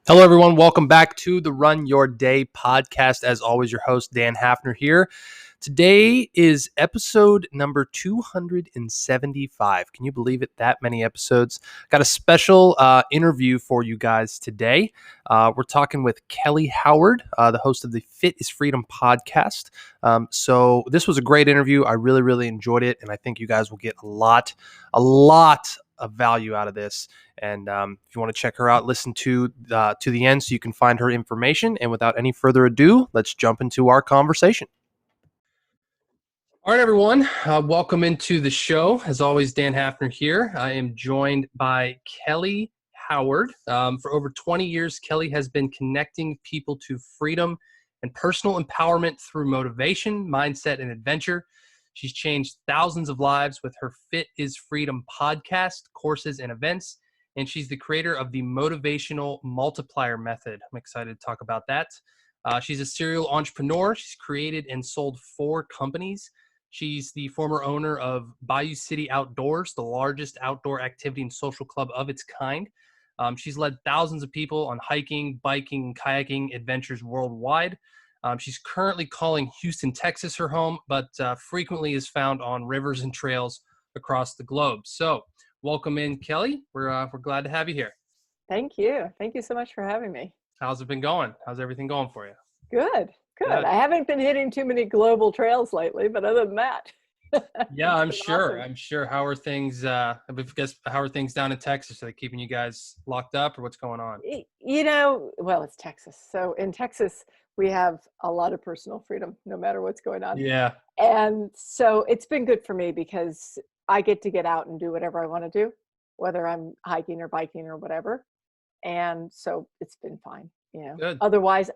Hello, everyone. Welcome back to the Run Your Day podcast. As always, your host, Dan Hafner here. Today is episode number 275. Can you believe it? That many episodes. Got a special interview for you guys today. We're talking with Kelly Howard, the host of the Fit is Freedom podcast. So this was a great interview. I really, really enjoyed it. And I think you guys will get a lot of value out of this. And if you want to check her out, listen to the end so you can find her information. And without any further ado, let's jump into our conversation. All right, everyone. Welcome into the show. As always, Dan Hafner here. I am joined by Kelly Howard. For over 20 years, Kelly has been connecting people to freedom and personal empowerment through motivation, mindset, and adventure. She's changed thousands of lives with her Fit is Freedom podcast, courses, and events. And she's the creator of the Motivational Multiplier Method. I'm excited to talk about that. She's a serial entrepreneur. She's created and sold 4 companies. She's the former owner of Bayou City Outdoors, the largest outdoor activity and social club of its kind. She's led thousands of people on hiking, biking, and kayaking adventures worldwide. She's currently calling Houston, Texas her home, but frequently is found on rivers and trails across the globe. So welcome in, Kelly. We're glad to have you here. Thank you. Thank you so much for having me. How's it been going? How's everything going for you? Good. I haven't been hitting too many global trails lately, but other than that. Yeah, I'm sure. Awesome. I'm sure. How are things? I guess how are things down in Texas? Are they keeping you guys locked up, or what's going on? Well, it's Texas. So in Texas, we have a lot of personal freedom, no matter what's going on. Yeah. And so it's been good for me because I get to get out and do whatever I want to do, whether I'm hiking or biking or whatever. And so it's been fine. Good. Otherwise,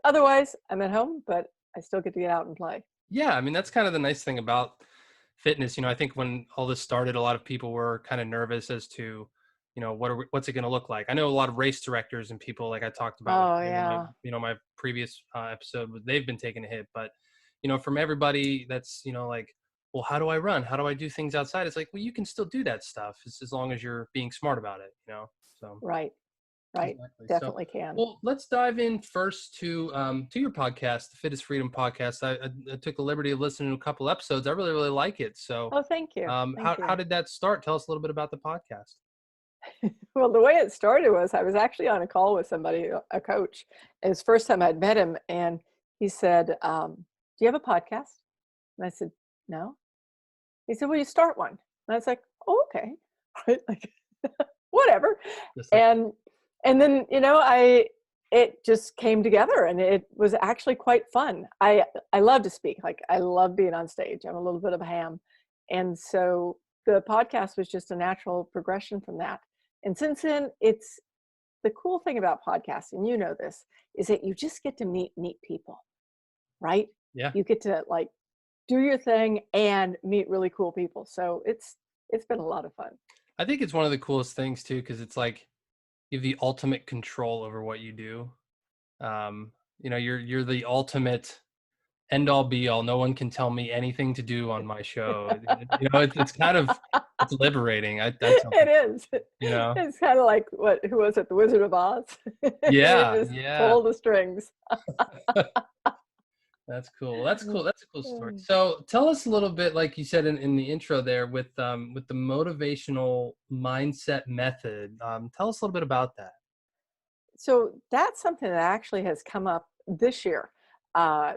I'm at home, but I still get to get out and play. Yeah, I mean that's kind of the nice thing about fitness. I think when all this started, a lot of people were kind of nervous as to, what's it going to look like. I know a lot of race directors and people, like I talked about Oh, with yeah. my previous episode, they've been taking a hit. But from everybody that's like, well, how do I run? How do I do things outside? It's like, well, you can still do that stuff as long as you're being smart about it. So. Right. Exactly. So, Definitely can. well, let's dive in first to your podcast, the Fit is Freedom podcast. I took the liberty of listening to a couple episodes. I really, really like it. So, Oh, thank you. Thank how you. did that start? Tell us a little bit about the podcast. Well, the way it started was I was actually on a call with somebody, a coach. It was the first time I'd met him, and he said, "Do you have a podcast?" And I said, "No." He said, "Well, you start one." And I was like, "Oh, okay." Right? Like, whatever. Just like, And then, it just came together, and it was actually quite fun. I love to speak. Like, I love being on stage. I'm a little bit of a ham. And so the podcast was just a natural progression from that. And since then, it's the cool thing about podcasting, this, is that you just get to meet neat people, right? yeah, You get to like do your thing and meet really cool people. So it's been a lot of fun. I think it's one of the coolest things too, because it's like you have the ultimate control over what you do. You're the ultimate end all be all. No one can tell me anything to do on my show. It's kind of it's liberating. That's It is. you know. It's kind of like who was it? The Wizard of Oz. Yeah, You just yeah. pull the strings. That's cool. That's cool. That's a cool story. So tell us a little bit, like you said in the intro there, with the motivational mindset method. Tell us a little bit about that. So that's something that actually has come up this year. Uh,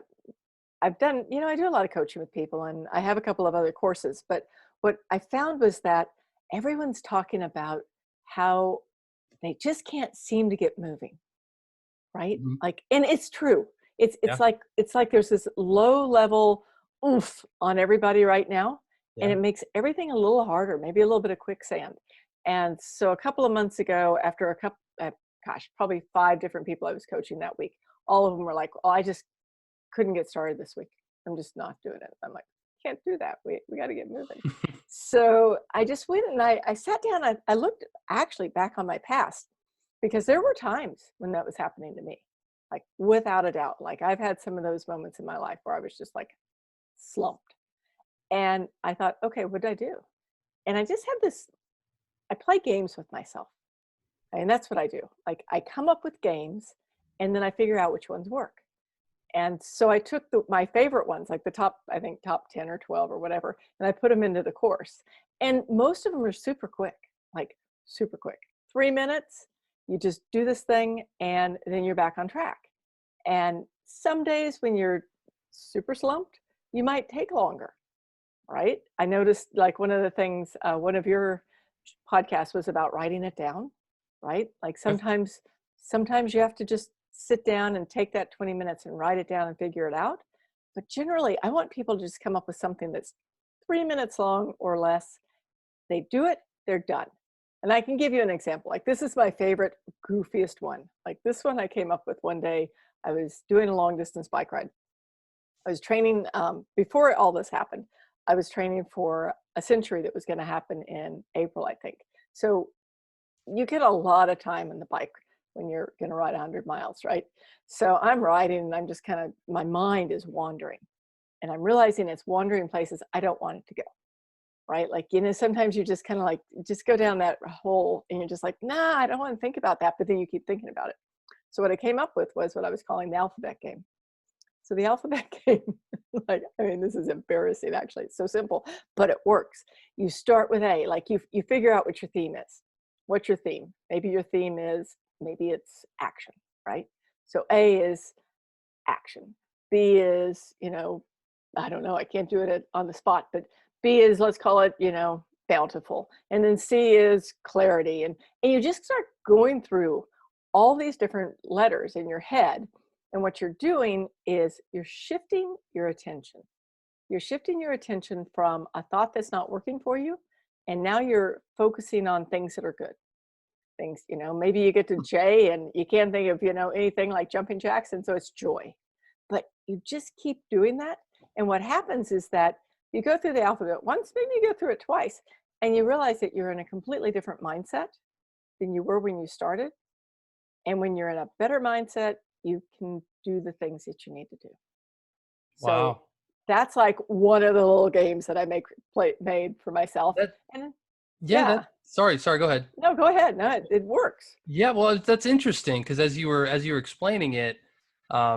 I've done, I do a lot of coaching with people, and I have a couple of other courses. But what I found was that everyone's talking about how they just can't seem to get moving, right? Mhm. Like, and it's true. It's Yeah, it's like there's this low level oof on everybody right now, and yeah. it makes everything a little harder, maybe a little bit of quicksand. And so a couple of months ago, after probably 5 different people I was coaching that week, all of them were like, "Oh, I just couldn't get started this week. I'm just not doing it." I'm like, "Can't do that. We got to get moving." So I just went and I sat down. I looked actually back on my past, because there were times when that was happening to me, like without a doubt. Like, I've had some of those moments in my life where I was just like slumped. And I thought, okay, what did I do? And I just had this, I play games with myself. And that's what I do. Like I come up with games and then I figure out which ones work. And so I took my favorite ones, like the top, I think top 10 or 12 or whatever, and I put them into the course. And most of them are super quick, like super quick. 3 minutes, you just do this thing and then you're back on track. And some days when you're super slumped, you might take longer, right? I noticed like one of the things, one of your podcasts was about writing it down, right? Like sometimes you have to just sit down and take that 20 minutes and write it down and figure it out. But generally, I want people to just come up with something that's 3 minutes long or less. They do it, they're done. And I can give you an example. Like this is my favorite, goofiest one. Like this one I came up with one day. I was doing a long distance bike ride. I was training before all this happened. I was training for a century that was going to happen in April, I think. So you get a lot of time in the bike when you're going to ride 100 miles, right? So I'm riding and I'm just kind of, my mind is wandering and I'm realizing it's wandering places I don't want it to go, right? Like, sometimes you just kind of like, just go down that hole and you're just like, nah, I don't want to think about that. But then you keep thinking about it. So what I came up with was what I was calling the alphabet game. So the alphabet game, like, I mean, this is embarrassing, actually. It's so simple, but it works. You start with A, like you figure out what your theme is. What's your theme? Maybe your theme is, maybe it's action, right? So A is action. B is, I don't know, I can't do it on the spot, but B is, let's call it, bountiful. And then C is clarity. And you just start going through all these different letters in your head. And what you're doing is you're shifting your attention. You're shifting your attention from a thought that's not working for you. And now you're focusing on things that are good. Things, maybe you get to J and you can't think of, anything like jumping jacks. And so it's joy. But you just keep doing that. And what happens is that you go through the alphabet once, maybe you go through it twice, and you realize that you're in a completely different mindset than you were when you started. And when you're in a better mindset, you can do the things that you need to do. So Wow. that's like one of the little games that I made for myself. That And yeah, yeah, that sorry, go ahead. no, go ahead. No, it works. Yeah, well, that's interesting because as you were explaining it, I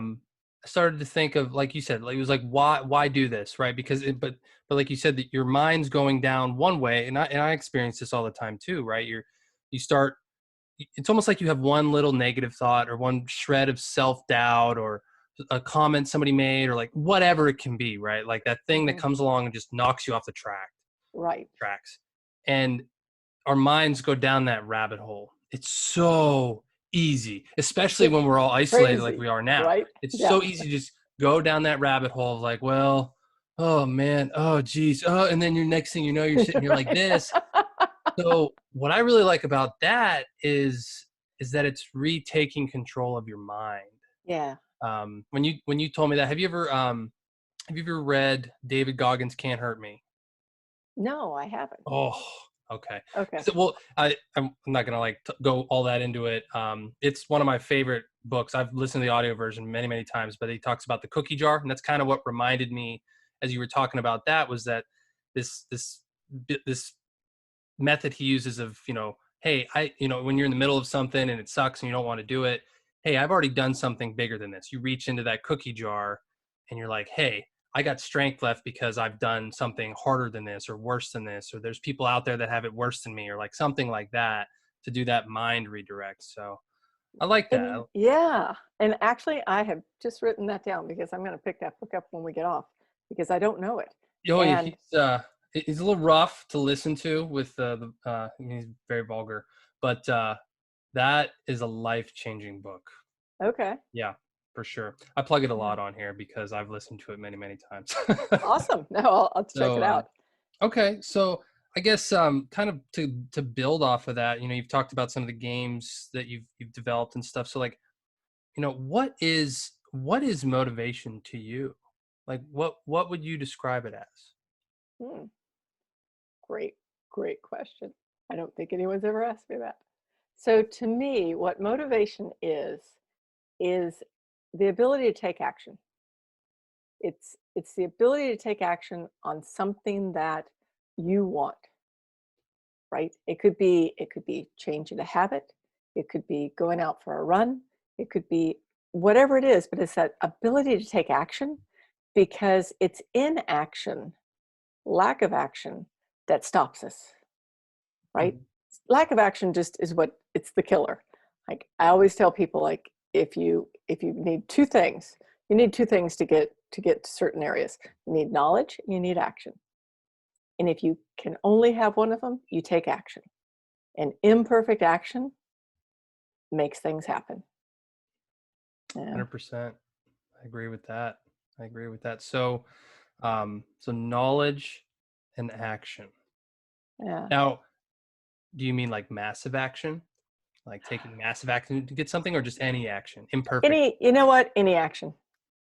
started to think of like you said, like it was like why do this, right? Because but like you said that your mind's going down one way, and I experience this all the time too, right? You start it's almost like you have one little negative thought or one shred of self-doubt or a comment somebody made or like whatever it can be, right? Like that thing that Mhm. comes along and just knocks you off the Right. tracks. And our minds go down that rabbit hole. It's so easy, especially when It's we're all isolated like crazy, we are now. right? It's Yeah. so easy to just go down that rabbit hole of like, well, oh man, oh geez, oh, and then your next thing you know, you're sitting here like Right. this. So what I really like about that is that it's retaking control of your mind. Yeah. When you told me that, have you ever read David Goggins' Can't Hurt Me? No, I haven't. Oh, okay. Okay. So, well, I'm not gonna like go all that into it. It's one of my favorite books. I've listened to the audio version many, many times, but he talks about the cookie jar, and that's kind of what reminded me as you were talking about that was that this method he uses of hey, when you're in the middle of something and it sucks and you don't want to do it, hey, I've already done something bigger than this. You reach into that cookie jar and you're like, hey, I got strength left because I've done something harder than this or worse than this, or there's people out there that have it worse than me, or like something like that, to do that mind redirect. So I like that. And yeah, and actually, I have just written that down because I'm going to pick that book up when we get off because I don't know it. Oh, yeah, And he's a little rough to listen to with he's very vulgar, but that is a life-changing book. okay, Yeah, for sure. I plug it a yeah, lot on here because I've listened to it many, many times. awesome. No, I'll check So, it out. okay, so I guess kind of to build off of that, you've talked about some of the games that you've developed and stuff. So, like, what is motivation to you? Like, what would you describe it as? Hmm, great, great question. I don't think anyone's ever asked me that. So to me, what motivation is the ability to take action. It's the ability to take action on something that you want, right? It could be changing a habit. It could be going out for a run. It could be whatever it is, but it's that ability to take action, because it's inaction, lack of action, that stops us, right? Mhm. Lack of action just is it's the killer. Like I always tell people, like if you need two things, you need two things to get to certain areas. You need knowledge and you need action. And if you can only have one of them, you take action. And imperfect action makes things happen. Yeah. 100%. I agree with that. I agree with that. So, so knowledge and action. Yeah. Now, do you mean like massive action? Like taking massive action to get something, or just any action? Imperfect. You know what? Any action.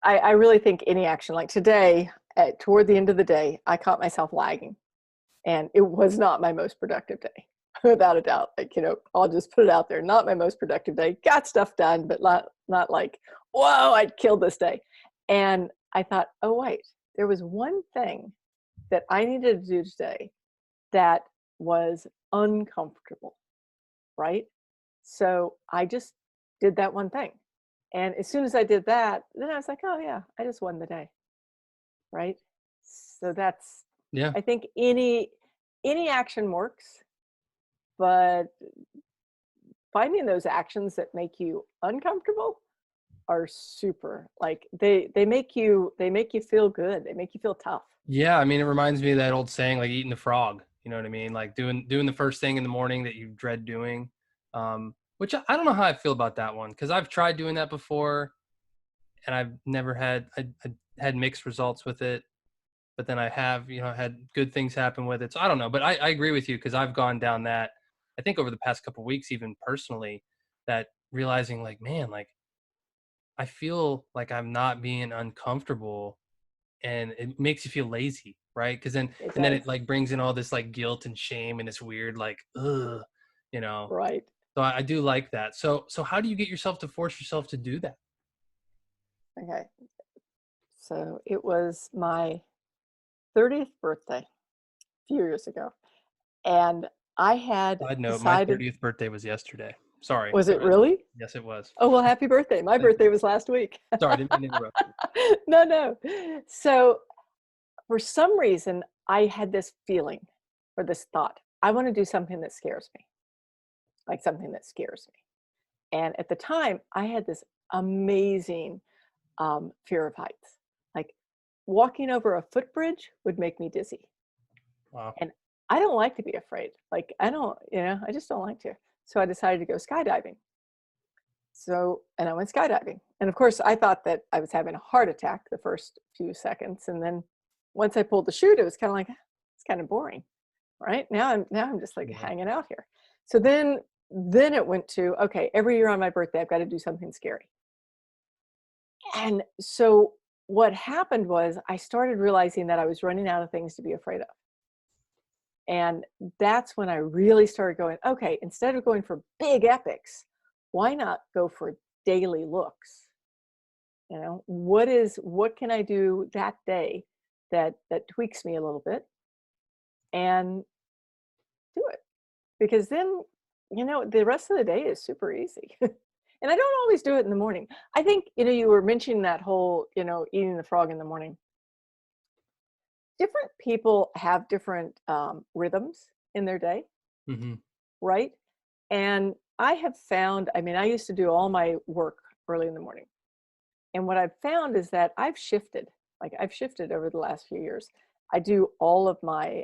I really think any action. Like today, toward the end of the day, I caught myself lagging, and it was not my most productive day, without a doubt. Like, I'll just put it out there. Not my most productive day. Got stuff done, but not like, whoa, I killed this day. And I thought, oh wait, there was one thing that I needed to do today that was uncomfortable, right? So I just did that one thing. And as soon as I did that, then I was like, oh yeah, I just won the day, right? So that's, Yeah. I think any action works, but finding those actions that make you uncomfortable are super, like they make you feel good. They make you feel tough. Yeah. I mean, it reminds me of that old saying, like eating the frog. You know what I mean? Like doing the first thing in the morning that you dread doing. Which I don't know how I feel about that one, because I've tried doing that before, and I've never I had mixed results with it. But then I have, had good things happen with it. So I don't know, but I agree with you, because I've gone down that, I think over the past couple of weeks, even personally, that realizing like, man, like I feel like I'm not being uncomfortable, and it makes you feel lazy, right? Because then, It and then does. it like brings in all this like guilt and shame and this weird like, ugh, you know. Right. So I do like that. So how do you get yourself to force yourself to do that? Okay. So it was my 30th birthday a few years ago. And I had Side note: my decided, 30th birthday was yesterday. Sorry. was Go it ahead. really? Yes, it was. Oh, well, happy birthday. My Thank you. birthday was last week. Sorry, I didn't mean to interrupt you. No, no. So for some reason, I had this feeling or this thought, I want to do something that scares me, like something that scares me. And at the time, I had this amazing fear of heights. Like walking over a footbridge would make me dizzy. Wow. And I don't like to be afraid. Like I don't, I just don't like to. So I decided to go skydiving. So, and I went skydiving. And of course, I thought that I was having a heart attack the first few seconds. And then once I pulled the chute, it was kind of like, it's kind of boring, right? Now I'm just like Yeah. hanging out here. So then it went to, okay, every year on my birthday, I've got to do something scary. And so what happened was I started realizing that I was running out of things to be afraid of. And that's when I really started going, okay, instead of going for big epics, why not go for daily looks? What can I do that day that tweaks me a little bit and do it? Because then, the rest of the day is super easy. And I don't always do it in the morning. I think, you were mentioning that whole, eating the frog in the morning. Different people have different rhythms in their day, Mm-hmm. right? And I have found, I mean, I used to do all my work early in the morning. And what I've found is that I've shifted over the last few years. I do all of my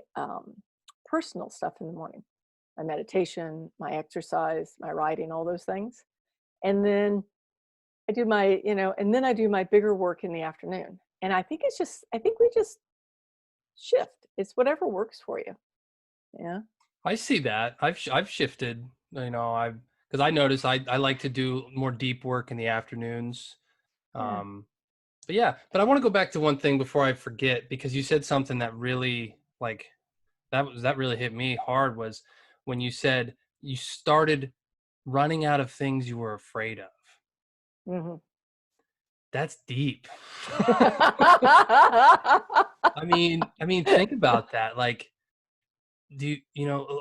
personal stuff in the morning, my meditation, my exercise, my writing, all those things. And then and then I do my bigger work in the afternoon. And I think we just shift. It's whatever works for you. Yeah. I see that. I've shifted. I've because I notice I like to do more deep work in the afternoons. Yeah. But yeah, but I want to go back to one thing before I forget, because you said something that really like that really hit me hard, was when you said you started running out of things you were afraid of. Hmm. That's deep. I mean, think about that. Like, a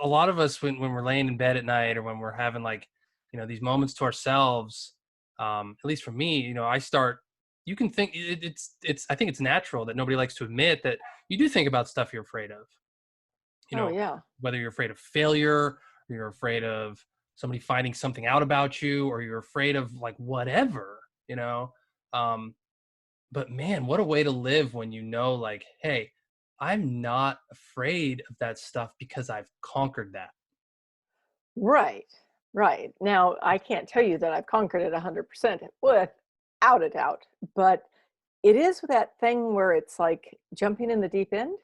lot of us when we're laying in bed at night, or when we're having like these moments to ourselves, at least for me, I start, you can think I think it's natural that nobody likes to admit that you do think about stuff you're afraid of, you Oh know, yeah. whether you're afraid of failure, or you're afraid of somebody finding something out about you, or you're afraid of like whatever, um, but man, what a way to live when like, hey, I'm not afraid of that stuff because I've conquered that. Right. Right. Now, I can't tell you that I've conquered it 100% without a doubt, but it is that thing where it's like jumping in the deep end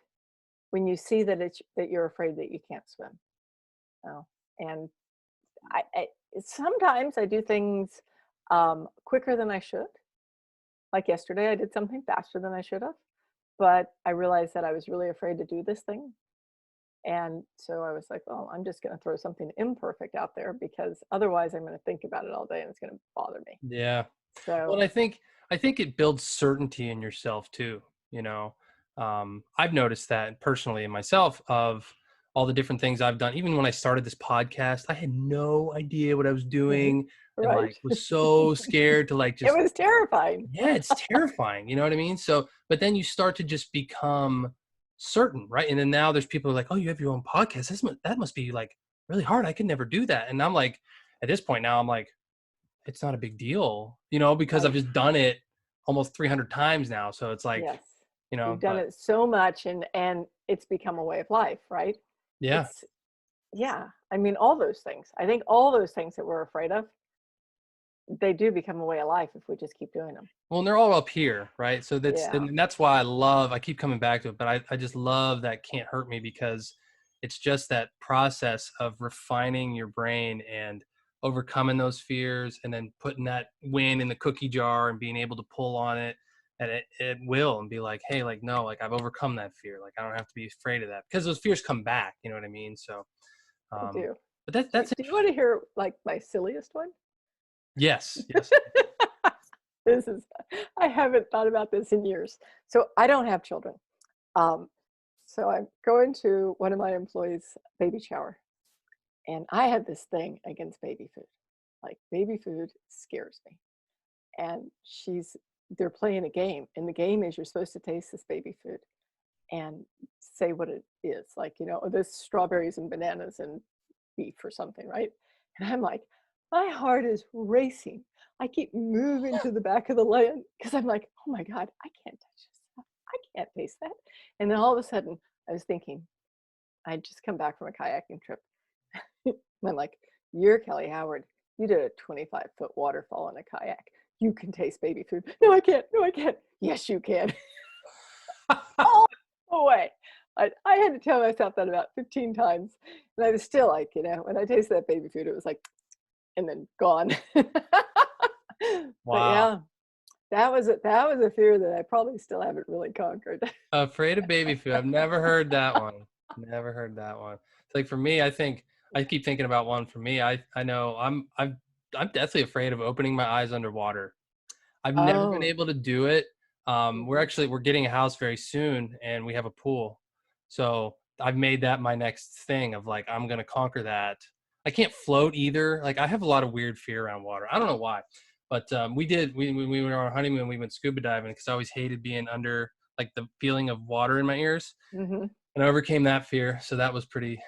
when you see that you're afraid that you can't swim. Oh, and I sometimes I do things quicker than I should. Like yesterday, I did something faster than I should have, but I realized that I was really afraid to do this thing. And so I was like, well, I'm just going to throw something imperfect out there because otherwise I'm going to think about it all day and it's going to bother me. Yeah. Well, So, and I think it builds certainty in yourself too. You know, I've noticed that personally in myself of all the different things I've done. Even when I started this podcast, I had no idea what I was doing, and right. like was so scared to like It just, was terrifying. yeah, it's terrifying. You know what I mean? So, but then you start to just become certain, right? And then now there's people who are like, oh, you have your own podcast. That must be like really hard. I could never do that. And I'm like, at this point now, I'm like, it's not a big deal, because I've Right. just done it almost 300 times now. So it's like, Yes. You've done but it so much and it's become a way of life, right? yeah. It's yeah. I mean all those things. I think all those things that we're afraid of, they do become a way of life if we just keep doing them. Well, and they're all up here, right? So Yeah. that's why I keep coming back to it, but I just love that Can't Hurt Me, because it's just that process of refining your brain and overcoming those fears, and then putting that win in the cookie jar and being able to pull on it at will and be like, hey, like, no, like I've overcome that fear. Like I don't have to be afraid of that, because those fears come back. You know what I mean? So, I um, do. but that's Do you want to hear like my silliest one? yes, yes. This is I haven't thought about this in years. So I don't have children. Um, so I'm going to one of my employees' baby shower, and I have this thing against baby food. Like baby food scares me. And they're playing a game, and the game is you're supposed to taste this baby food and say what it is. Like, oh, this strawberries and bananas and beef or something, right? And I'm like, my heart is racing. I keep moving to the back of the land because I'm like, oh my God, I can't touch this stuff. I can't taste that. And then all of a sudden, I was thinking, I'd just come back from a kayaking trip. And I'm like, you're Kelly Howard. You did a 25-foot waterfall in a kayak. You can taste baby food. No, I can't. No, I can't. Yes, you can. All the way. I had to tell myself that about 15 times. And I was still like, when I tasted that baby food, it was like, and then gone. But Wow. yeah, that was a fear that I probably still haven't really conquered. Afraid of baby food. I've never heard that one. Never heard that one. It's like for me, I keep thinking about one for me. I know I'm deathly afraid of opening my eyes underwater. I've never been Oh. able to do it. Mhm. We're getting a house very soon, and we have a pool. So I've made that my next thing of like, I'm gonna conquer that. I can't float either. Like I have a lot of weird fear around water. I don't know why, but we were on our honeymoon. We went scuba diving because I always hated being under, like the feeling of water in my ears, Mhm. and I overcame that fear. So that was Good pretty,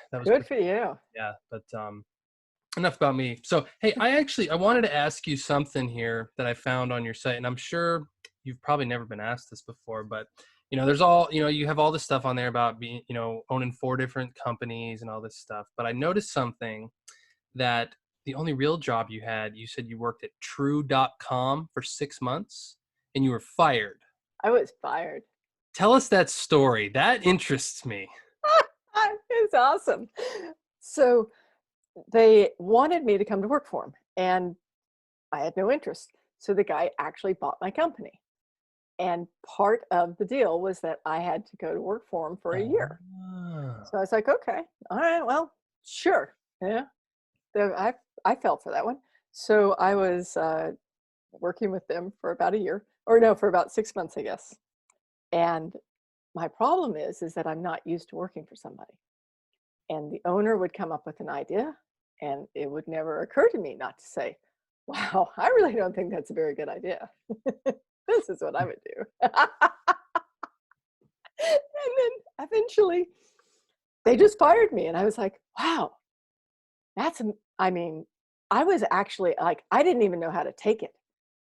for you. yeah. But enough about me. So, hey, I wanted to ask you something here that I found on your site, and I'm sure you've probably never been asked this before, but there's all, you have all this stuff on there about being, owning 4 different companies and all this stuff. But I noticed something, that the only real job you said you worked at true.com for 6 months and you were fired. I was fired. Tell us that story. That interests me. It's awesome. So they wanted me to come to work for them, and I had no interest. So the guy actually bought my company. And part of the deal was that I had to go to work for him for a year. Ah. So I was like, okay, all right, well, sure. Yeah. I fell for that one. So I was working with them for about a year, or no, for about 6 months, I guess. And my problem is that I'm not used to working for somebody. And the owner would come up with an idea, And it would never occur to me not to say, wow, I really don't think that's a very good idea. This is what I would do. And then eventually they just fired me. And I was like, wow, I mean, I was actually like, I didn't even know how to take it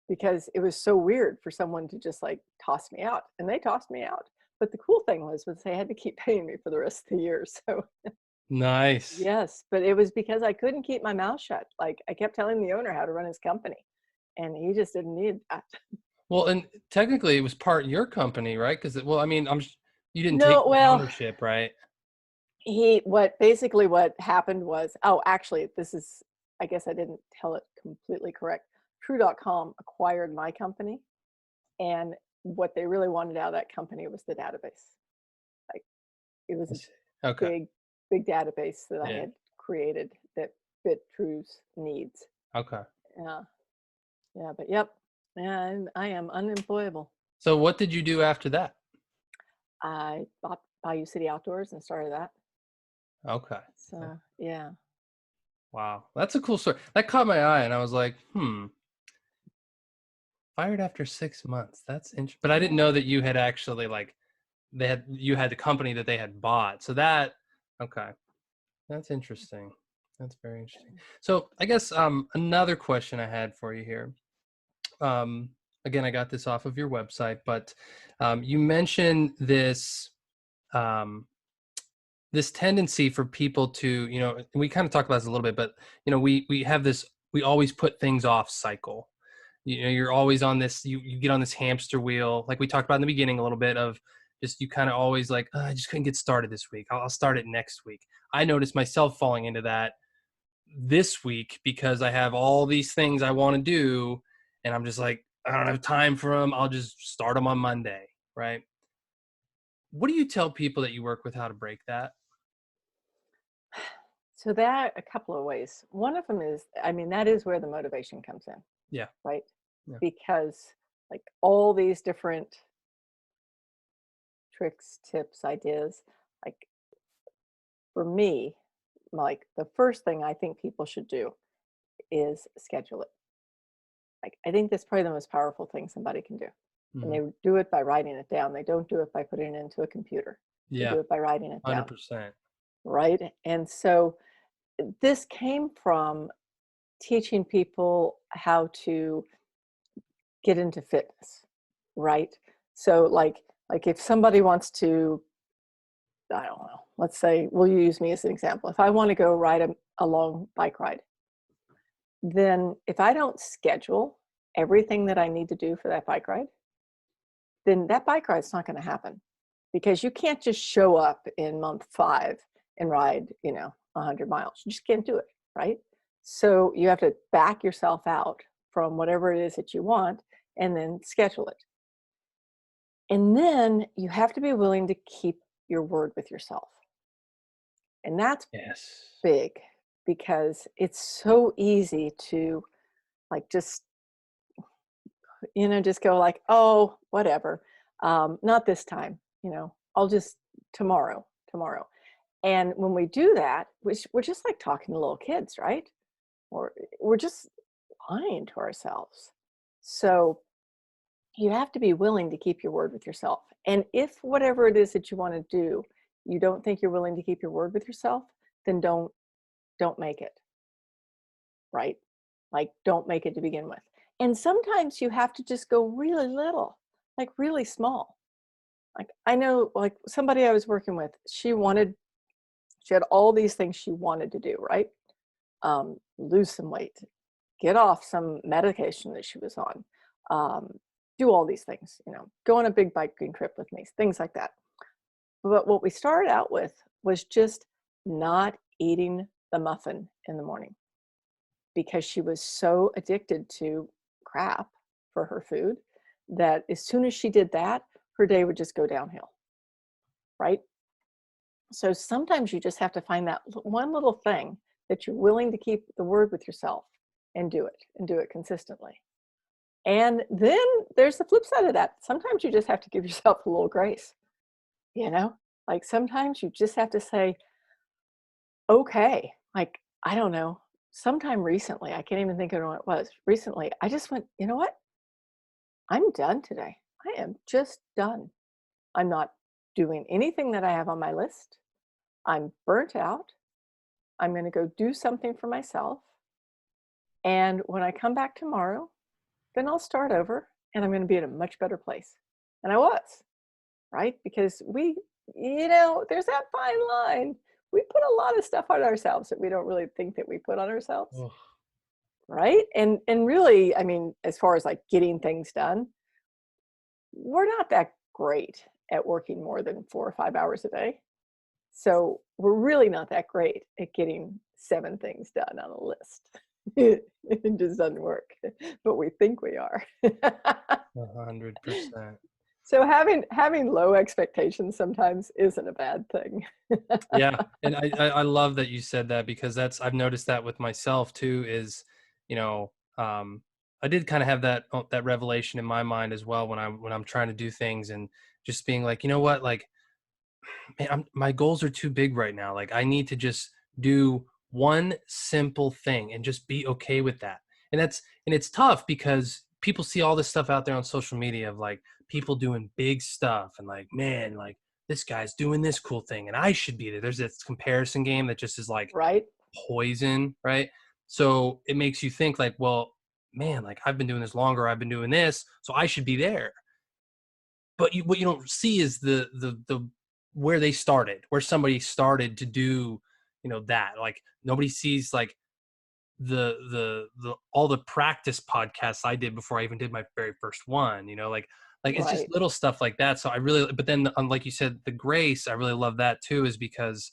because it was so weird for someone to just like toss me out. And they tossed me out. But the cool thing was they had to keep paying me for the rest of the year. So Nice. yes, but it was because I couldn't keep my mouth shut. Like I kept telling the owner how to run his company, and he just didn't need that. Well, and technically it was part your company, right? Because, well, I mean, you didn't take No, well, ownership, right? what happened was, oh, actually, I guess I didn't tell it completely correct. True.com acquired my company, and what they really wanted out of that company was the database. Like it was I a see. Okay. big, big database that I Yeah. had created that fit True's needs. Okay. Yeah. Yeah, but yep. Yeah, I am unemployable. So what did you do after that? I bought Bayou City Outdoors and started that. Okay. So yeah. Wow. That's a cool story. That caught my eye and I was like, fired after 6 months. That's interesting. But I didn't Yeah. know that you had actually you had the company that they had bought. So that, okay. That's interesting. That's very interesting. So I guess another question I had for you here. Um, Again, I got this off of your website, but you mentioned um, this tendency for people to, we kind of talked about this a little bit, but we have this, we always put things off cycle. You're always on this, you get on this hamster wheel, like we talked about in the beginning a little bit of just, you kind of always like, "Oh, I just couldn't get started this week. I'll start it next week." I noticed myself falling into that this week because I have all these things I want to do, and I'm just like, I don't have time for them. I'll just start them on Monday, right? What do you tell people that you work with how to break that? So that a couple of ways. One of them is, I mean, that is where the motivation comes in, Yeah. right? Yeah. Because like all these different tricks, tips, ideas, like for me, like the first thing I think people should do is schedule it. Like I think that's probably the most powerful thing somebody can do. And Mhm. they do it by writing it down. They don't do it by putting it into a computer. They Yeah. do it by writing it down, 100%. right? And so this came from teaching people how to get into fitness, right? So like if somebody wants to, I don't know, let's say we'll use me as an example. If I want to go ride a long bike ride, then if I don't schedule everything that I need to do for that bike ride, then that bike ride's not going to happen because you can't just show up in month 5 and ride, 100 miles. You just can't do it, right? So you have to back yourself out from whatever it is that you want and then schedule it. And then you have to be willing to keep your word with yourself. And that's Yes. big because it's so easy to like just go like, oh, whatever. Not this time, I'll just tomorrow. And when we do that, we're just like talking to little kids, right? Or we're just lying to ourselves. So you have to be willing to keep your word with yourself. And if whatever it is that you want to do, you don't think you're willing to keep your word with yourself, then don't make it, right? Like don't make it to begin with. And sometimes you have to just go really little, like really small. Like I know like somebody I was working with, she had all these things she wanted to do, right? Lose some weight, get off some medication that she was on, do all these things, go on a big biking trip with me, things like that. But what we started out with was just not eating the muffin in the morning because she was so addicted to crap for her food that as soon as she did that, her day would just go downhill, right? So sometimes you just have to find that one little thing that you're willing to keep the word with yourself and do it consistently. And then there's the flip side of that. Sometimes you just have to give yourself a little grace, you know? Like sometimes you just have to say, okay, like, I don't know, sometime recently, I can't even think of what it was. Recently, I just went, you know what? I'm done today. I am just done. I'm not doing anything that I have on my list. I'm burnt out. I'm going to go do something for myself. And when I come back tomorrow, then I'll start over and I'm going to be in a much better place. And I was, right? Because there's that fine line. We put a lot of stuff on ourselves that we don't really think that we put on ourselves, Oh, right? And really, I mean, as far as like getting things done, we're not that great at working more than 4 or 5 hours a day. So we're really not that great at getting 7 things done on a list. It just doesn't work, but we think we are. 100%. So having low expectations sometimes isn't a bad thing. Yeah, and I love that you said that, because I've noticed that with myself too. Is, you know, I did kind of have that revelation in my mind as well when I'm trying to do things, and just being like, you know what, like, man, my goals are too big right now. Like, I need to just do one simple thing and just be okay with that. And it's tough because people see all this stuff out there on social media of like people doing big stuff, and like, man, like this guy's doing this cool thing and I should be there. There's this comparison game that just is like Right? poison, right? So it makes you think like, well, man, like I've been doing this longer, I've been doing this, so I should be there. But what you don't see is the where they started, where somebody started to do, that. Like, nobody sees like the all the practice podcasts I did before I even did my very first one, like it's just Right. little stuff like that. So I really, but then like you said, the grace, I really love that too, is because,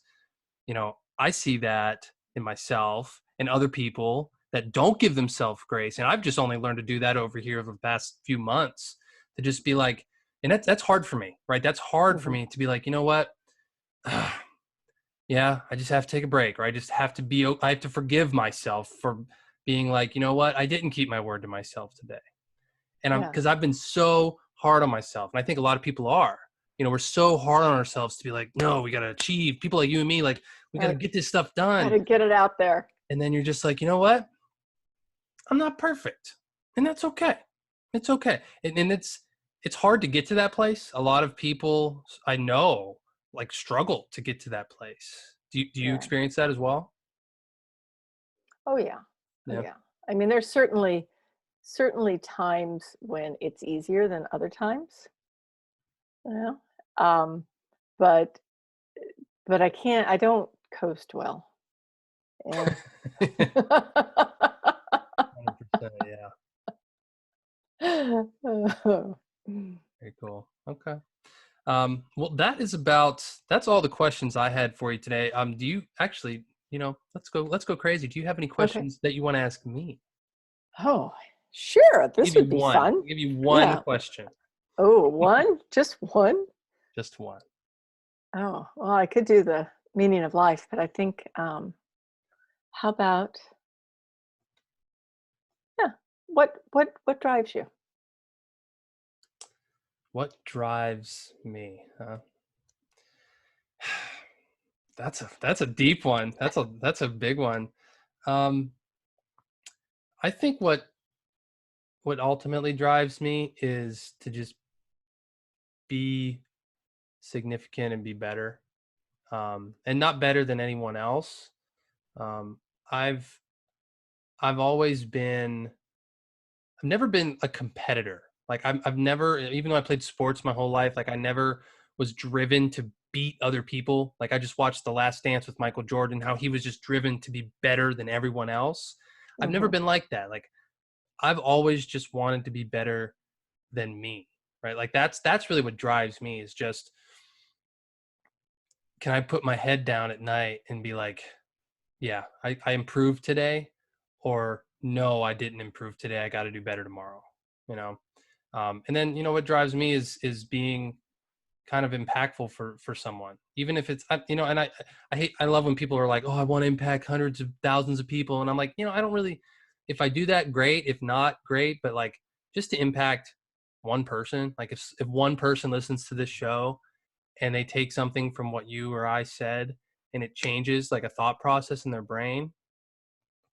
I see that in myself and other people that don't give themselves grace. And I've just only learned to do that over here over the past few months, to just be like, and that's hard for me, right? That's hard for Mhm. me to be like, you know what? Yeah, I just have to take a break, or I just have to I have to forgive myself for being like, you know what? I didn't keep my word to myself today. And Yeah. because I've been so hard on myself. And I think a lot of people are, we're so hard on ourselves to be like, no, we got to achieve. People like you and me, like, we got to Right. get this stuff Got done. to get it out there. And then you're just like, you know what? I'm not perfect. And that's okay. It's okay. And it's hard to get to that place. A lot of people I know like struggle to get to that place. Do you Yeah. experience that as well? Oh yeah. Oh Yeah. yeah. I mean, there's certainly times when it's easier than other times, you know. Um, but I don't coast well. Yeah. 100%, yeah. Very cool. Okay. Well, that's all the questions I had for you today. Do you actually, let's go crazy. Do you have any Okay. questions that you want to ask me? Oh, sure. Give This you would be one. fun. Give you one Yeah. question. Oh, one? Just one? Just one. Oh, well, I could do the meaning of life, but I think, how about, yeah, what drives you? What drives me? Huh? That's a deep one. That's a big one. Um, I think what ultimately drives me is to just be significant and be better, and not better than anyone else. Um, I've I've always been I've never been a competitor. Like, I've never, even though I played sports my whole life, like I never was driven to beat other people. Like, I just watched The Last Dance with Michael Jordan, how he was just driven to be better than everyone else. I've never Mhm. been like that. Like, I've always just wanted to be better than me, right? Like, that's really what drives me, is just, can I put my head down at night and be like, yeah, I improved today, or no, I didn't improve today. I got to do better tomorrow, you know? And then, what drives me is being kind of impactful for someone, even if it's, and I love when people are like, oh, I want to impact hundreds of thousands of people. And I'm like, I don't really, if I do that, great. If not, great. But like, just to impact one person, like if one person listens to this show and they take something from what you or I said, and it changes like a thought process in their brain,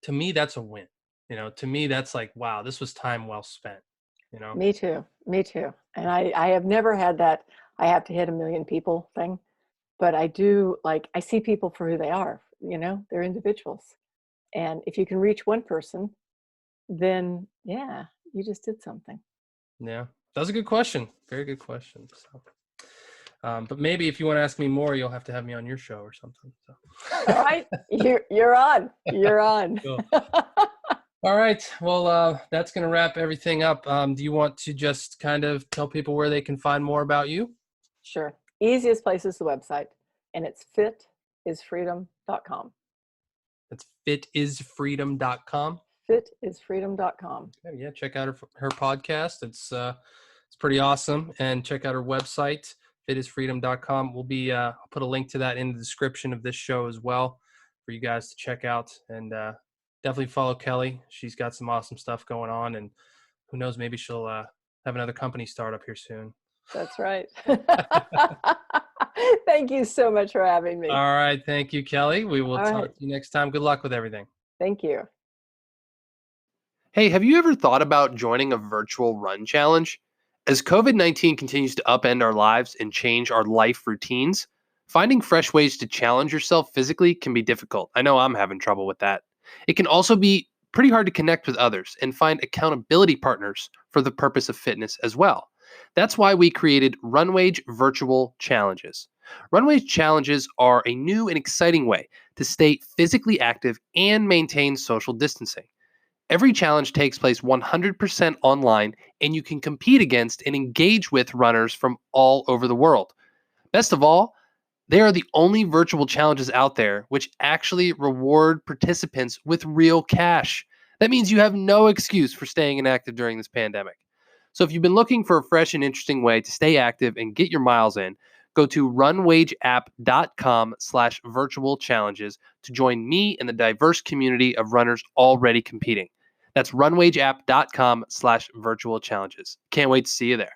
to me, that's a win. To me, that's like, wow, this was time well spent, Me too. Me too. And I have never had that I have to hit 1 million people thing, but I do, like, I see people for who they are, they're individuals. And if you can reach one person, then yeah, you just did something. Yeah, that's a good question. Very good question. So, but maybe if you want to ask me more, you'll have to have me on your show or something. So. All right, you're on. You're on. Cool. All right. Well, that's going to wrap everything up. Do you want to just kind of tell people where they can find more about you? Sure. Easiest place is the website, and it's fitisfreedom.com. That's fitisfreedom.com. Fitisfreedom.com. Yeah, check out her podcast. It's pretty awesome. And check out her website, fitisfreedom.com. I'll put a link to that in the description of this show as well for you guys to check out. And definitely follow Kelly. She's got some awesome stuff going on. And who knows, maybe she'll have another company start up here soon. That's right. Thank you so much for having me. All right. Thank you, Kelly. We will talk to you next time. Good luck with everything. Thank you. Hey, have you ever thought about joining a virtual run challenge? As COVID-19 continues to upend our lives and change our life routines, finding fresh ways to challenge yourself physically can be difficult. I know I'm having trouble with that. It can also be pretty hard to connect with others and find accountability partners for the purpose of fitness as well. That's why we created RunWage Virtual Challenges. RunWage Challenges are a new and exciting way to stay physically active and maintain social distancing. Every challenge takes place 100% online, and you can compete against and engage with runners from all over the world. Best of all, they are the only virtual challenges out there which actually reward participants with real cash. That means you have no excuse for staying inactive during this pandemic. So if you've been looking for a fresh and interesting way to stay active and get your miles in, go to runwageapp.com/virtual challenges to join me and the diverse community of runners already competing. That's runwageapp.com/virtual challenges. Can't wait to see you there.